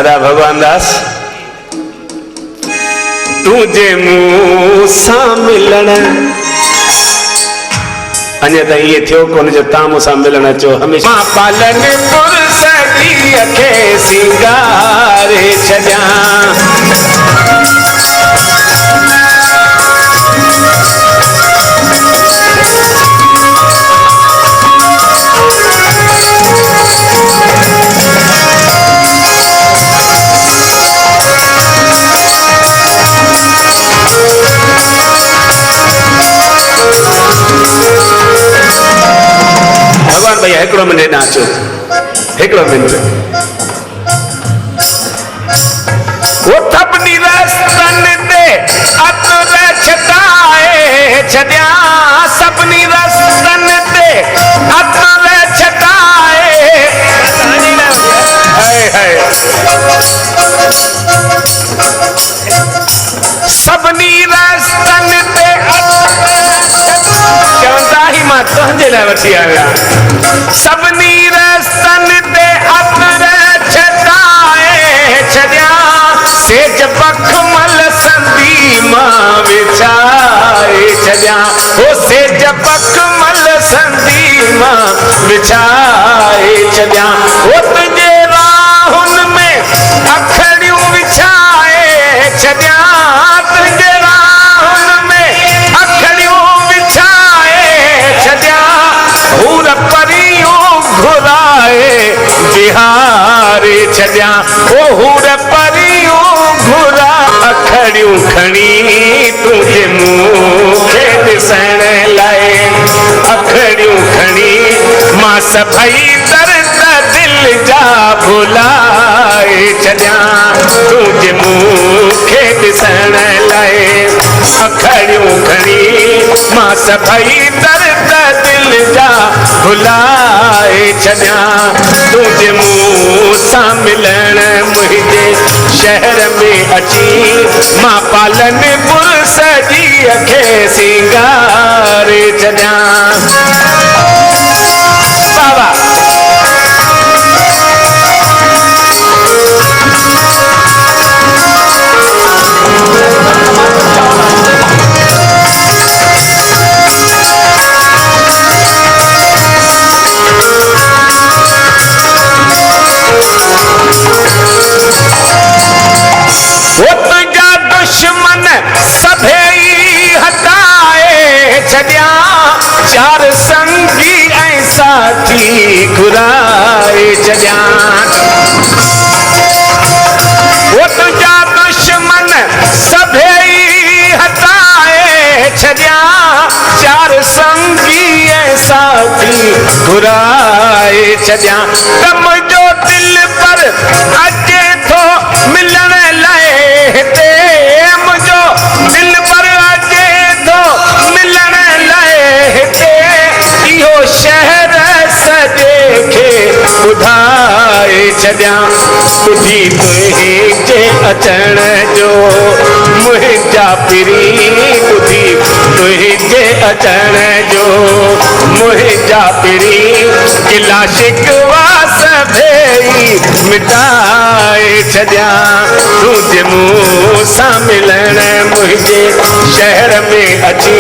दादा भगवान दास तुझे मुँह सां मिलण अञा त ये थियो कोन जो ता मूंसां मिलण अचो हमेशा पालन पुरुष ॾींहं खे सिंगारे छॾियां भगवान भैया हिकिड़ो मिनट नाचो हिकिड़ो मिनट वो थपनी रस्तन ते अतर छटाए छॾिया सभिनी रस्तन ते अतर छटाए सभिनी रस्तन ते चवंदा ही मां तुंहिंजे लाइ वठी आया सभिनी रस्तन ते अतर छटाए छॾिया सेज पखमल संदी मां विछाए छॾिया हो सेज पखमल संदी मां विछाए छॾिया हो तुंहिंजे राहुनि में अखड़ियूं विछाए छॾिया तुंहिंजे राहुनि में अखड़ियूं विछाए छॾिया हूर परियूं घुराए बिहारे छॾिया ओ हूर परियूं घुरा अखड़ियूं खणी तुंहिंजे मुंहुं खे ॾिसण लाइ अखड़ियूं खणी मां सभई दर्द दिल जा भुलाए छॾिया तुंहिंजे मुंहुं खे ॾिसण लाइ अखड़ियूं खणी मां सभई दर्द दिल जा भुलाए छॾिया तुंहिंजे मुंहुं सां मिलण मुंहिंजे शहर में अची मां पालन पुरुष ॾींहं खे सिंगारे छॾिया बाबा तुंहिंजा दुश्मन सभई हटाए छॾिया चार संगी ऐं साथी घुराए छॾिया तुंहिंजा दुश्मन सभई हटाए छॾिया चार संगी ऐं साथी घुराए छॾिया त मुंहिंजो दिल पर अचे थो मिलण हिते मुंहिंजो दिल पर अचे थो मिलण लाइ हिते इहो शहर सॼे खे ॿुधाए छॾिया ॿुधी तुंहिंजे अचण जो मुंहिंजा पिरी ॿुधी तुंहिंजे अचण जो मुंहिंजा पिरी गिला शिकवा सभई मिटाए छॾिया तुंहिंजे मुंहुं सां मिलण मुंहिंजे शहर में अची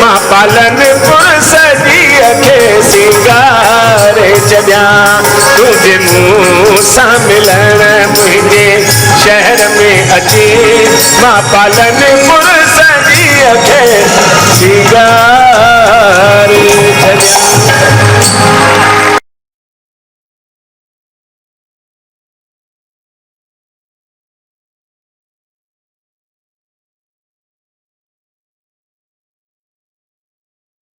मां पालन पुरुष ॾींहं खे सिंगारे छॾिया तुंहिंजे मुंहुं सां मिलण मुंहिंजे शहर में अची मां पालन पुरुष ॾींहं खे सिंगारे छॾिया